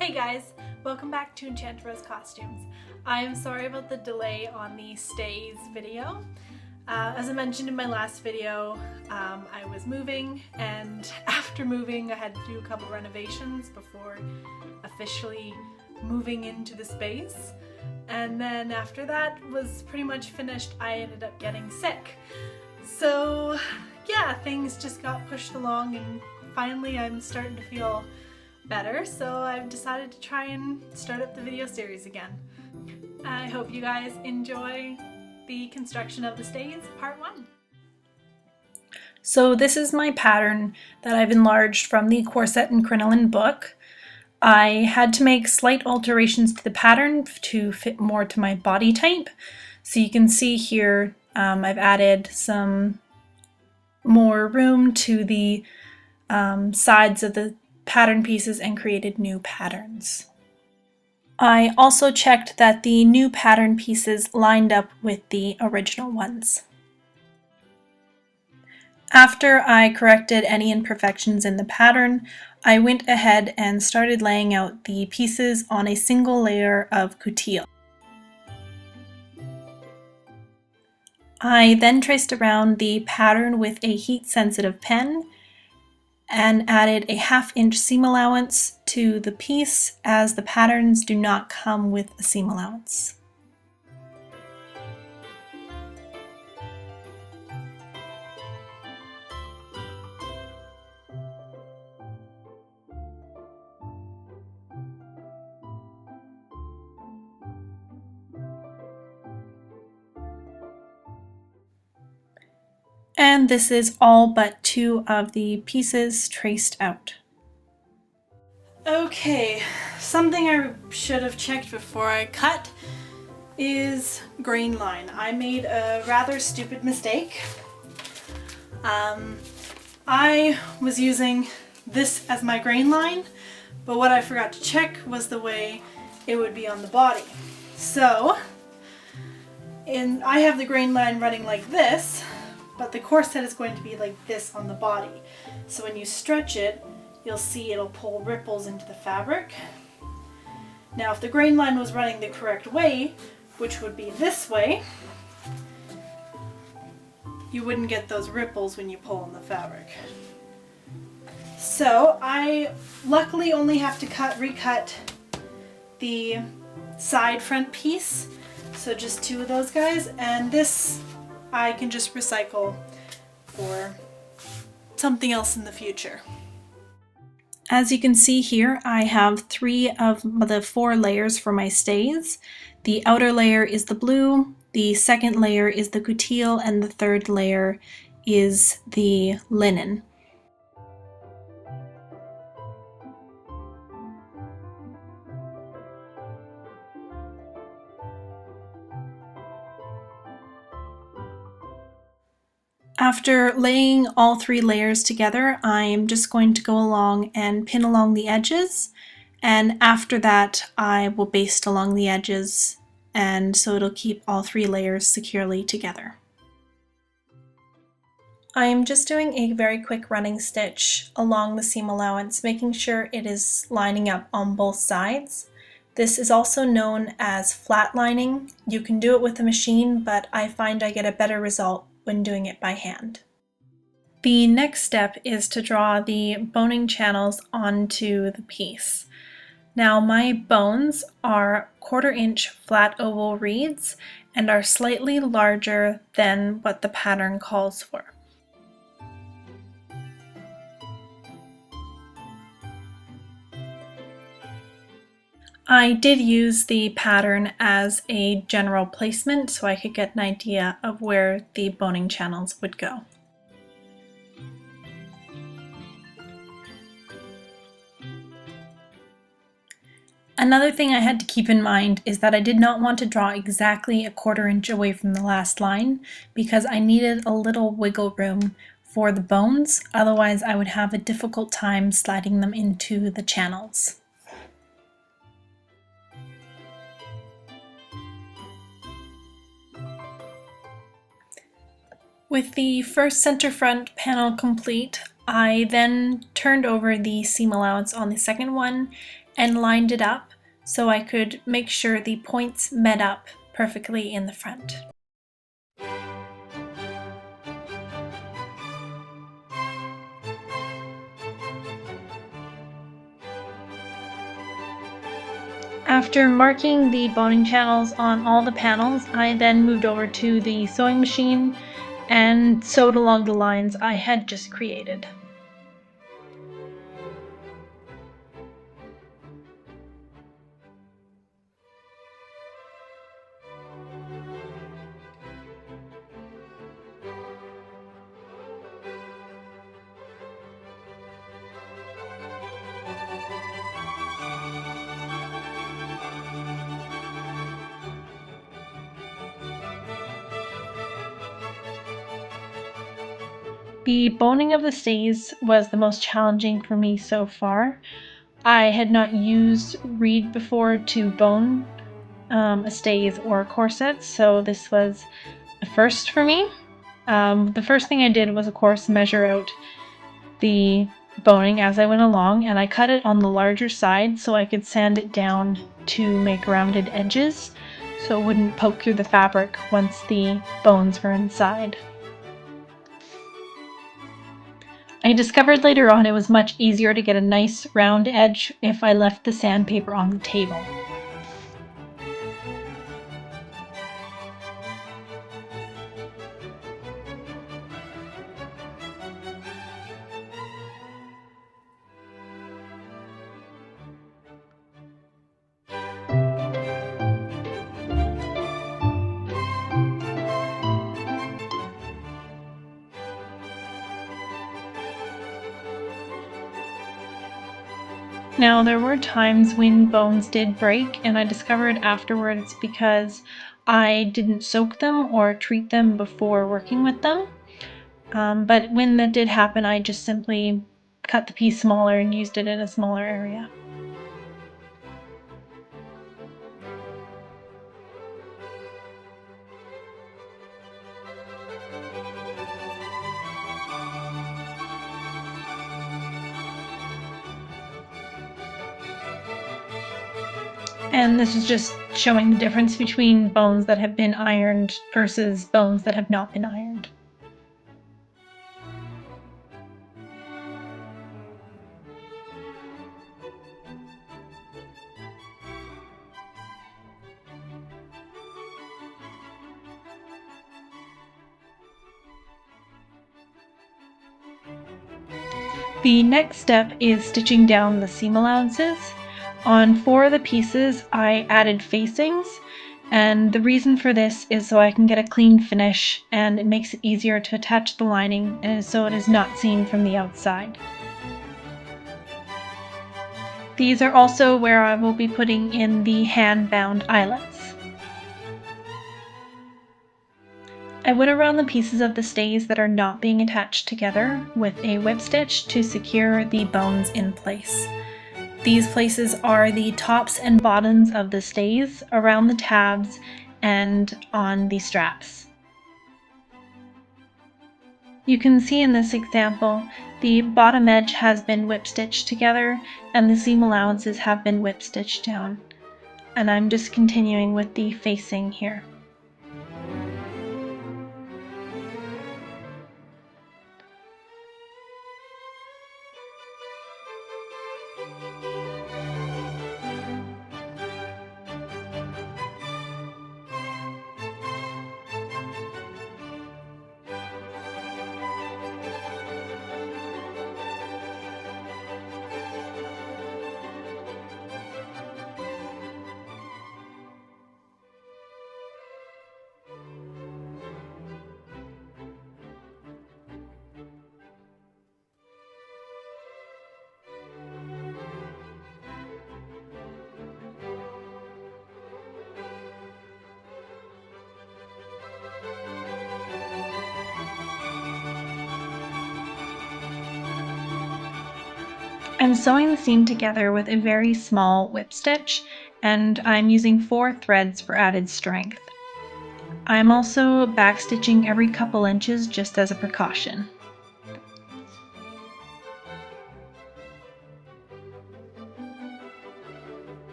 Hey guys, welcome back to Enchanted Costumes. I am sorry about the delay on the stays video. As I mentioned in my last video, I was moving, and after moving I had to do a couple renovations before officially moving into the space. And then after that was pretty much finished, I ended up getting sick. So yeah, things just got pushed along and finally I'm starting to feel better, so I've decided to try and start up the video series again. I hope you guys enjoy the construction of the stays part 1. So this is my pattern that I've enlarged from the corset and crinoline book. I had to make slight alterations to the pattern to fit more to my body type. So you can see here I've added some more room to the sides of the pattern pieces and created new patterns. I also checked that the new pattern pieces lined up with the original ones. After I corrected any imperfections in the pattern, I went ahead and started laying out the pieces on a single layer of coutil. I then traced around the pattern with a heat-sensitive pen and added a 1/2 inch seam allowance to the piece, as the patterns do not come with a seam allowance. And this is all but 2 of the pieces traced out. Okay, something I should have checked before I cut is grain line. I made a rather stupid mistake. I was using this as my grain line, but what I forgot to check was the way it would be on the body. So, I have the grain line running like this, but the corset is going to be like this on the body. So when you stretch it, you'll see it'll pull ripples into the fabric. Now if the grain line was running the correct way, which would be this way, you wouldn't get those ripples when you pull on the fabric. So I luckily only have to recut the side front piece, so just 2 of those guys, and this I can just recycle for something else in the future. As you can see here, I have 3 of the 4 layers for my stays. The outer layer is the blue, the second layer is the coutil, and the third layer is the linen. After laying all 3 layers together, I'm just going to go along and pin along the edges, and after that I will baste along the edges, and so it'll keep all 3 layers securely together. I'm just doing a very quick running stitch along the seam allowance, making sure it is lining up on both sides. This is also known as flat lining. You can do it with a machine, but I find I get a better result when doing it by hand. The next step is to draw the boning channels onto the piece. Now my bones are 1/4 inch flat oval reeds and are slightly larger than what the pattern calls for. I did use the pattern as a general placement so I could get an idea of where the boning channels would go. Another thing I had to keep in mind is that I did not want to draw exactly 1/4 inch away from the last line, because I needed a little wiggle room for the bones, otherwise I would have a difficult time sliding them into the channels. With the first center front panel complete, I then turned over the seam allowance on the second one and lined it up so I could make sure the points met up perfectly in the front. After marking the boning channels on all the panels, I then moved over to the sewing machine and sewed along the lines I had just created. The boning of the stays was the most challenging for me so far. I had not used reed before to bone a stays or a corset, so this was a first for me. The first thing I did was, of course, measure out the boning as I went along, and I cut it on the larger side so I could sand it down to make rounded edges so it wouldn't poke through the fabric once the bones were inside. I discovered later on it was much easier to get a nice round edge if I left the sandpaper on the table. Now, there were times when bones did break, and I discovered afterward it's because I didn't soak them or treat them before working with them. But when that did happen, I just simply cut the piece smaller and used it in a smaller area. And this is just showing the difference between bones that have been ironed versus bones that have not been ironed. The next step is stitching down the seam allowances. On 4 of the pieces I added facings, and the reason for this is so I can get a clean finish and it makes it easier to attach the lining and so it is not seen from the outside. These are also where I will be putting in the hand-bound eyelets. I went around the pieces of the stays that are not being attached together with a whip stitch to secure the bones in place. These places are the tops and bottoms of the stays, around the tabs, and on the straps. You can see in this example, the bottom edge has been whip stitched together and the seam allowances have been whip stitched down. And I'm just continuing with the facing here. I'm sewing the seam together with a very small whip stitch, and I'm using 4 threads for added strength. I'm also backstitching every couple inches just as a precaution.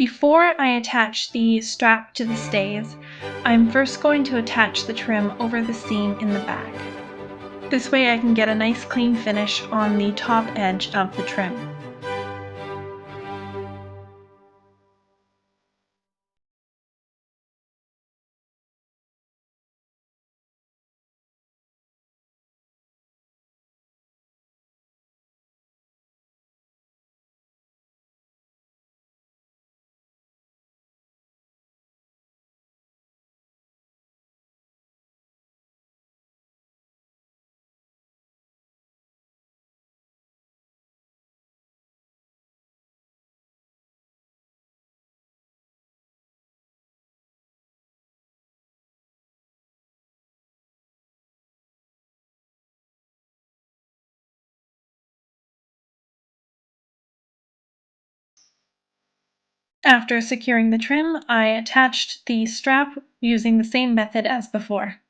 Before I attach the strap to the stays, I'm first going to attach the trim over the seam in the back. This way I can get a nice clean finish on the top edge of the trim. After securing the trim, I attached the strap using the same method as before.